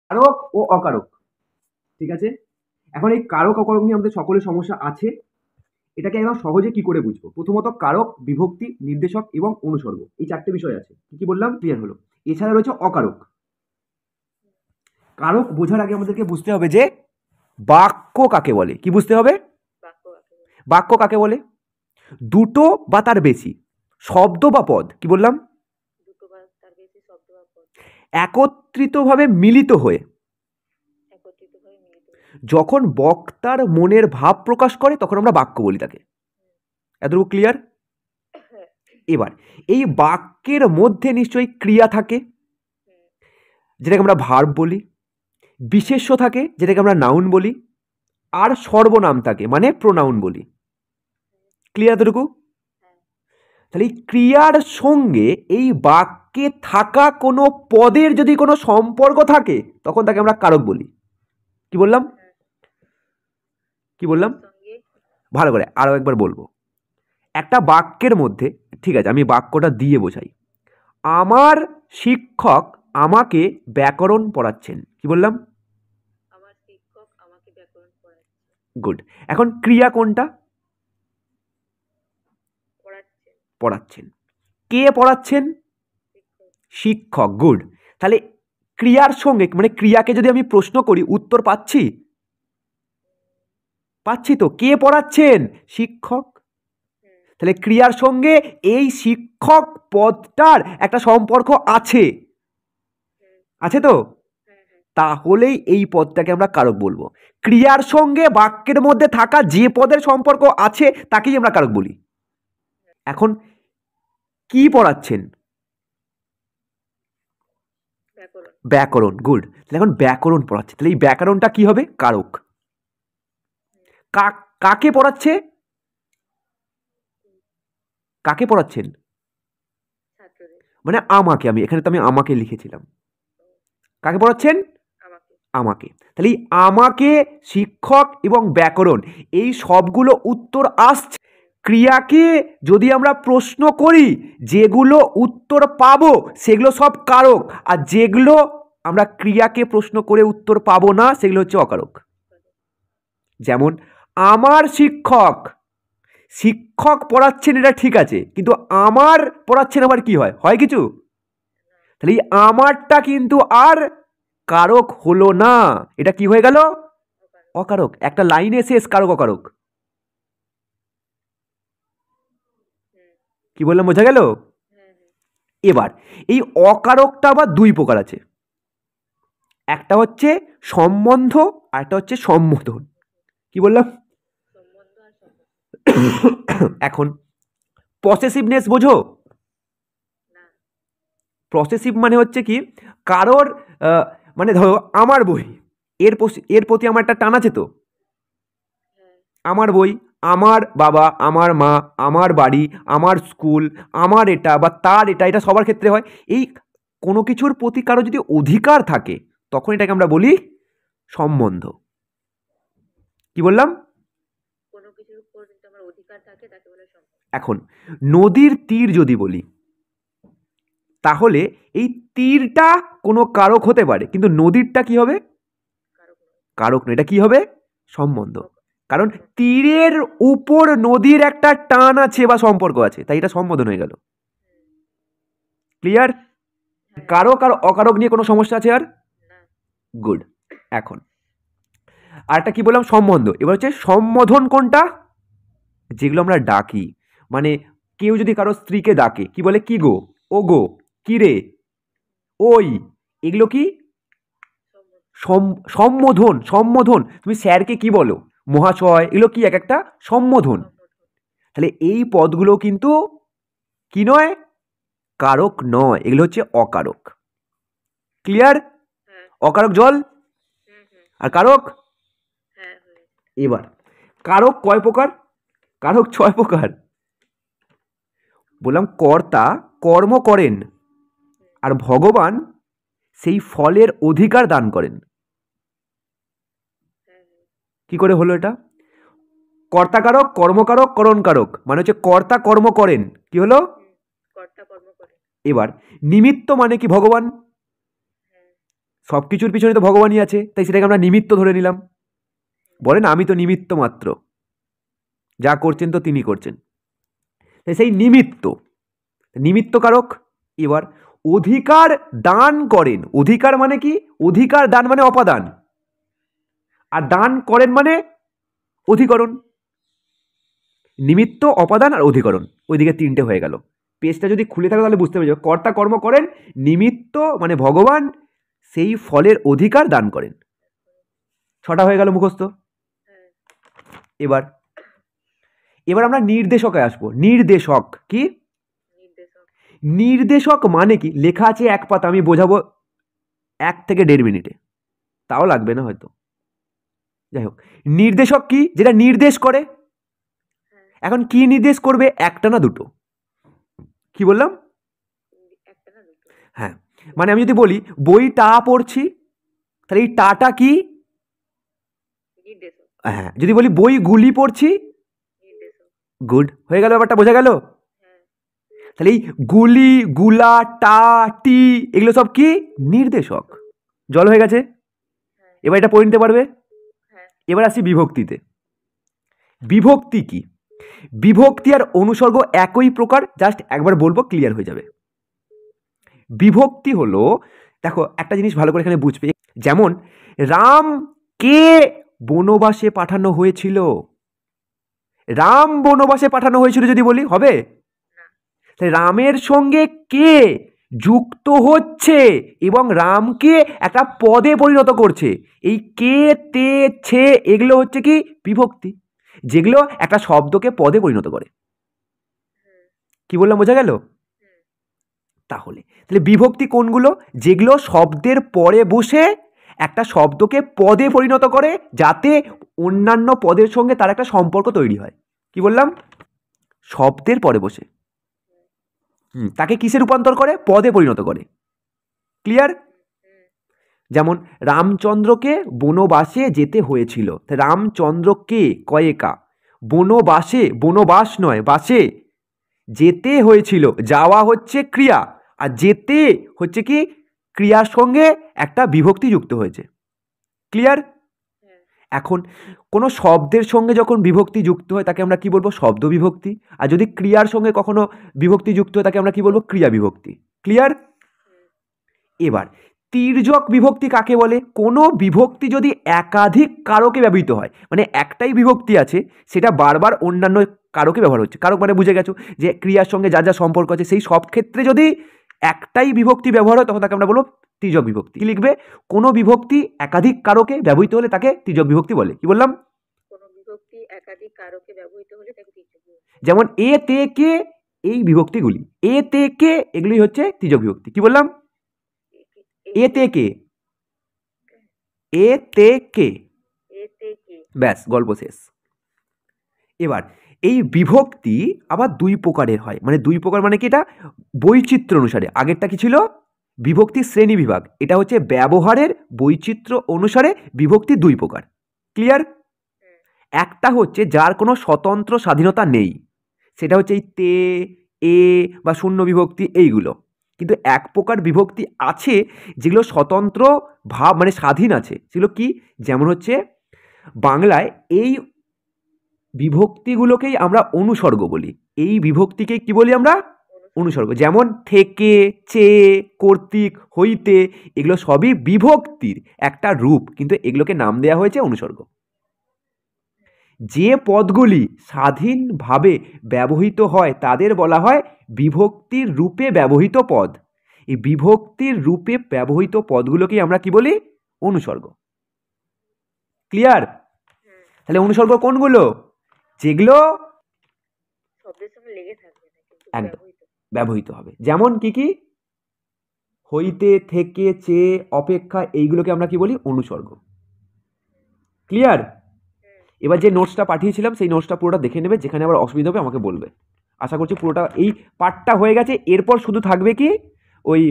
কারক ও অকারক, ঠিক আছে। এখন এই কারক অকারক নিয়ে আমাদের সকলের সমস্যা আছে। এটাকে একদম সহজে কি করে বুঝবো? প্রথমত কারক, বিভক্তি, নির্দেশক এবং অনুসর্গ, এই চারটে বিষয় আছে। কি কি বললাম? ক্লিয়ার হলো? এছাড়া রয়েছে অকারক। কারক বোঝার আগে আমাদেরকে বুঝতে হবে যে বাক্য কাকে বলে। কি বুঝতে হবে? বাক্য কাকে বলে? দুটো বা তার বেশি শব্দ বা পদ, কি বললাম, একত্রিতভাবে মিলিত হয়ে যখন বক্তার মনের ভাব প্রকাশ করে তখন আমরা বাক্য বলি তাকে। এতটুকু ক্লিয়ার? এবার এই বাক্যের মধ্যে নিশ্চয়ই ক্রিয়া থাকে, যেটাকে আমরা ভার্ব বলি, বিশেষ্য থাকে যেটাকে আমরা নাউন বলি, আর সর্বনাম থাকে মানে প্রোনাউন বলি। ক্লিয়ার এতটুকু? তাহলে এই ক্রিয়ার সঙ্গে এই বাক্যে থাকা কোনো পদের যদি কোনো সম্পর্ক থাকে তখন তাকে আমরা কারক বলি। কি বললাম? কি বললাম? ভালো করে আরো একবার বলবো। একটা বাক্যের মধ্যে, ঠিক আছে আমি বাক্যটা দিয়ে বোঝাই। আমার শিক্ষক আমাকে ব্যাকরণ পড়াচ্ছেন। কি বললাম? গুড। এখন ক্রিয়া কোনটা? পড়াচ্ছেন। কে পড়াচ্ছেন? শিক্ষক। গুড। তাহলে ক্রিয়ার সঙ্গে মানে ক্রিয়াকে যদি আমি প্রশ্ন করি উত্তর পাচ্ছি? পাচ্ছি তো। কে পড়াচ্ছেন? শিক্ষক। তাহলে ক্রিয়ার সঙ্গে এই শিক্ষক পদটার একটা সম্পর্ক আছে, আছে তো? তাহলেই এই পদটাকে আমরা কারক বলবো। ক্রিয়ার সঙ্গে বাক্যের মধ্যে থাকা যে পদের সম্পর্ক আছে তাকেই আমরা কারক বলি। এখন কি পড়াচ্ছেন? ব্যাকরণ। গুড। তাহলে এখন ব্যাকরণ পড়াচ্ছে, তাহলে এই ব্যাকরণটা কি হবে? কারক। কাকে পড়াচ্ছে? কাকে পড়াচ্ছেন? মানে আমাকে। আমি এখানে তো আমি আমাকে লিখেছিলাম। কাকে পড়াচ্ছেন? আমাকে। তাহলে আমাকে, শিক্ষক এবং ব্যাকরণ, এই সবগুলো উত্তর আসছে। ক্রিয়াকে যদি আমরা প্রশ্ন করি যেগুলো উত্তর পাবো সেগুলো সব কারক, আর যেগুলো আমরা ক্রিয়াকে প্রশ্ন করে উত্তর পাবো না সেগুলো হচ্ছে অকারক। যেমন আমার শিক্ষক, শিক্ষক পড়াচ্ছেন এটা ঠিক আছে, কিন্তু আমার পড়াচ্ছেন আবার কি হয়? হয় কিছু? তাহলে আমারটা কিন্তু আর কারক হলো না, এটা কি হয়ে গেল? অকারক। একটা লাইনে শেষ কারক অকারক। কি বললাম বোঝা গেল? এবার এই অকারকটা আবার দুই প্রকার আছে। একটা হচ্ছে সম্বন্ধ আর একটা হচ্ছে সম্বোধন। কি বললাম? এখন পসেসিভনেস বোঝো? পসেসিভ মানে হচ্ছে কি, কারোর মানে ধরো আমার বই, এর প্রতি আমার একটা টান আছে তো। আমার বই, আমার বাবা, আমার মা, আমার বাড়ি, আমার স্কুল, আমার এটা বা তার এটা, এটা সবার ক্ষেত্রে হয়। এই কোনো কিছুর প্রতি কারো যদি অধিকার থাকে তখন এটাকে আমরা বলি সম্বন্ধ। কি বললাম? এখন নদীর তীর যদি বলি তাহলে এই তীরটা কোনো কারক হতে পারে, কিন্তু নদীরটা কি হবে? কারক নয়। এটা কি হবে? সম্বন্ধ। কারণ তীরের উপর নদীর একটা টান আছে বা সম্পর্ক আছে, তাই এটা সম্বোধন হয়ে গেল। ক্লিয়ার? কারক আর অকারক নিয়ে কোনো সমস্যা আছে আর? গুড। এখন আরেকটা কি বললাম? সম্বন্ধ। এবার হচ্ছে সম্বোধন কোনটা? যেগুলো আমরা ডাকি, মানে কেউ যদি কারো স্ত্রীকে ডাকে কি বলে? কি গো, ও গো, কি রে, ওই, এগুলো কি? সম্বোধন। সম্বোধন। তুমি স্যারকে কি বলো? মহাশয়। এগুলো কি? এক একটা সম্বোধন। তাহলে এই পদগুলো কিন্তু কি নয়? কারক নয়, এগুলো হচ্ছে অকারক। ক্লিয়ার? অকারক জল আর কারক। এবার কারক কয় প্রকার? কারক 6 প্রকার। বললাম কর্তা কর্ম করেন আর ভগবান সেই ফলের অধিকার দান করেন। কি করে হলো এটা? কর্তাকারক, কর্মকারক, করণকারক, মানে হচ্ছে কর্তা কর্ম করেন, কি হলো? এবার নিমিত্ত মানে কি? ভগবান। সব কিছুর পিছনে তো ভগবানই আছে, তাই সেটাকে আমরা নিমিত্ত ধরে নিলাম। বলেন আমি তো নিমিত্ত মাত্র, যা করছেন তো তিনি করছেন, তাই সেই নিমিত্ত, নিমিত্ত কারক। এবার অধিকার দান করেন, অধিকার মানে কি? অধিকার দান মানে অপাদান, আর দান করেন মানে অধিকরণ। নিমিত্ত, অপাদান আর অধিকরণ, ওইদিকে তিনটে হয়ে গেল। পেজটা যদি খুলে থাকে তাহলে বুঝতে পেরে, কর্তা কর্ম করেন, নিমিত্ত মানে ভগবান, সেই ফলের অধিকার দান করেন। 6টা হয়ে গেল মুখস্থ। এবার এবার আমরা নির্দেশকে আসবো। নির্দেশক কি? নির্দেশক মানে কি? লেখা আছে 1 পাতা, আমি বোঝাবো 1 থেকে 1.5 মিনিটে, তাও লাগবে না হয়তো। যাই হোক, নির্দেশক কি? যেটা নির্দেশ করে। এখন কি নির্দেশ করবে? একটা না দুটো? কি বললাম? হ্যাঁ, মানে আমি যদি বলি বইটা পড়ছি, তাহলে এই টাটা কি? হ্যাঁ, যদি বলি বইগুলি পড়ছি, গুড, হয়ে গেল, ব্যাপারটা বোঝা গেল। তাহলে এই গুলি, গুলা, টা, টি এগুলো সব কি? নির্দেশক। জল হয়ে গেছে, এবার এটা পড়ে নিতে পারবে। এবার আসি বিভক্তিতে। বিভক্তি কি? বিভক্তি আর অনুসর্গ একই প্রকার, জাস্ট একবার বলবো ক্লিয়ার হয়ে যাবে। বিভক্তি হলো, দেখো একটা জিনিস ভালো করে এখানে বুঝবে, যেমন রামকে বনবাসে পাঠানো হয়েছিল, রাম বনবাসে পাঠানো হয়েছিল যদি বলি হবে? রামের সঙ্গে কে যুক্ত হচ্ছে এবং রামকে একটা পদে পরিণত করছে, এই কে, তে, ছে এগুলো হচ্ছে কি? বিভক্তি, যেগুলো একটা শব্দকে পদে পরিণত করে। কি বললাম, বোঝা গেল? তাহলে বিভক্তি কোনগুলো? যেগুলো শব্দের পরে বসে একটা শব্দকে পদে পরিণত করে, যাতে অন্যান্য পদের সঙ্গে তার একটা সম্পর্ক তৈরি হয়। কি বললাম? শব্দের পরে বসে তাকে কিসে রূপান্তর করে? পদে পরিণত করে। ক্লিয়ার? যেমন রামচন্দ্রকে বনবাসে যেতে হয়েছিল, রামচন্দ্রকে কয়েকা, বনবাসে, বনবাস নয়, বাসে যেতে হয়েছিল, যাওয়া হচ্ছে ক্রিয়া, আর যেতে হচ্ছে কি? ক্রিয়ার সঙ্গে একটা বিভক্তি যুক্ত হয়েছে। ক্লিয়ার? এখন কোনো শব্দের সঙ্গে যখন বিভক্তি যুক্ত হয় তাকে আমরা কি বলবো? শব্দ বিভক্তি। আর যদি ক্রিয়ার সঙ্গে কখনো বিভক্তি যুক্ত হয় তাকে আমরা কি বলবো? ক্রিয়া বিভক্তি। ক্লিয়ার? এবার তির্যক বিভক্তি কাকে বলে? কোনো বিভক্তি যদি একাধিক কারকে ব্যবহৃত হয়, মানে একটাই বিভক্তি আছে, সেটা বারবার অন্যান্য কারকে ব্যবহার হচ্ছে। কারক মানে বুঝে গেছো যে ক্রিয়ার সঙ্গে যা যা সম্পর্ক আছে, সেই সব ক্ষেত্রে যদি একটাই বিভক্তি ব্যবহার হয় তখন তাকে আমরা বলবো তির্যক বিভক্তি। কি লিখবে? কোনো বিভক্তি একাধিক কারকে ব্যবহৃত হলে তাকে তির্যক বিভক্তি বলে। কি বললাম? কোনো বিভক্তি একাধিক কারকে ব্যবহৃত হলে তাকে তির্যক বিভক্তি। যেমন এ, তে, কে, এই বিভক্তিগুলি, এ, তে, কে এগুলি হচ্ছে তির্যক বিভক্তি। কি বললাম? এতে কে, এতে কে, ব্যাস গল্প শেষ। এবার এই বিভক্তি আবার 2 প্রকারের হয়, মানে 2 প্রকার মানে কি? এটা বৈচিত্র্য অনুসারে। আগেরটা কি ছিল? বিভক্তি শ্রেণী বিভাগ। এটা হচ্ছে ব্যবহারের বৈচিত্র্য অনুসারে বিভক্তি 2 প্রকার। ক্লিয়ার? একটা হচ্ছে যার কোনো স্বতন্ত্র স্বাধীনতা নেই, সেটা হচ্ছে এই তে, এ বা শূন্য বিভক্তি এইগুলো। কিন্তু এক প্রকার বিভক্তি আছে যেগুলো স্বতন্ত্র ভাব, মানে স্বাধীন আছে। সেগুলো কি? যেমন হচ্ছে বাংলায় এই বিভক্তিগুলোকেই আমরা অনুসর্গ বলি। এই বিভক্তিকে কি বলি আমরা? অনুসর্গ। যেমন থেকে, চেয়ে, কর্তৃক, হইতে এগুলো সবই বিভক্তির একটা রূপ, কিন্তু এগুলোকে নাম দেওয়া হয়েছে অনুসর্গ। যে পদগুলি স্বাধীনভাবে ব্যবহৃত হয় তাদের বলা হয় বিভক্তির রূপে ব্যবহৃত পদ। এই বিভক্তির রূপে ব্যবহৃত পদগুলোকে আমরা কি বলি? অনুসর্গ। ক্লিয়ার? তাহলে অনুসর্গ কোনগুলো? যেগুলো শব্দের সঙ্গে লেগে থাকবে না, কিন্তু ব্যবহৃত হবে। যেমন কি কি? হইতে, থেকে, চেয়ে, অপেক্ষা এইগুলোকে আমরা কি বলি? অনুসর্গ। ক্লিয়ার? এবার যে নোটসটা পাঠিয়েছিলাম সেই নোটসটা পুরোটা দেখে নেবে, যেখানে আবার অসুবিধা হবে আমাকে বলবে। আশা করছি পুরোটা এই পার্টটা হয়ে গেছে। এরপর শুধু থাকবে কি ওই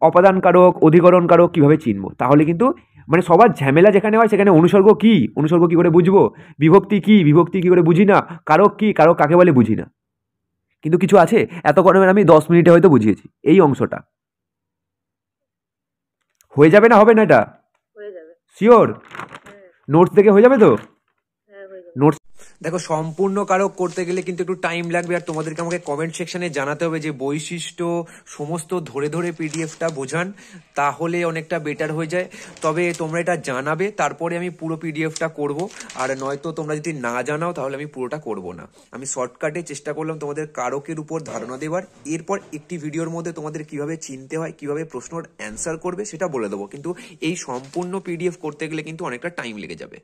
অপাদান কারক, অধিকরণ কারক কীভাবে চিনবো। তাহলে কিন্তু মানে সবার ঝামেলা যেখানে হয় সেখানে অনুসর্গ কি, অনুসর্গ কি করে বুঝবো, বিভক্তি কি, বিভক্তি কি করে বুঝি না, কারক কি, কারক কাকে বলে বুঝি না। কিন্তু কিছু আছে এতক্ষণে আমি 10 মিনিটে হয়তো বুঝিয়েছি এই অংশটা। হয়ে যাবে না হবে না এটা? হয়ে যাবে। শিওর? হ্যাঁ নোটস দেখে হয়ে যাবে তো? হ্যাঁ হয়ে যাবে। নোটস দেখো, সম্পূর্ণ কারক করতে গেলে কিন্তু একটু টাইম লাগবে, আর তোমাদেরকে আমাকে কমেন্ট সেকশনে জানাতে হবে যে বৈশিষ্ট্য সমস্ত ধরে ধরে পিডিএফটা বোঝান, তাহলে অনেকটা বেটার হয়ে যায়। তবে তোমরা এটা জানাবে, তারপরে আমি পুরো পিডিএফটা করব, আর নয়তো তোমরা যদি না জানাও তাহলে আমি পুরোটা করব না। আমি শর্টকাটে চেষ্টা করলাম তোমাদের কারকের উপর ধারণা দেওয়ার, এরপর একটি ভিডিওর মধ্যে তোমাদের কিভাবে চিনতে হয়, কিভাবে প্রশ্নর অ্যান্সার করবে সেটা বলে দেবো, কিন্তু এই সম্পূর্ণ পিডিএফ করতে গেলে কিন্তু অনেকটা টাইম লেগে যাবে।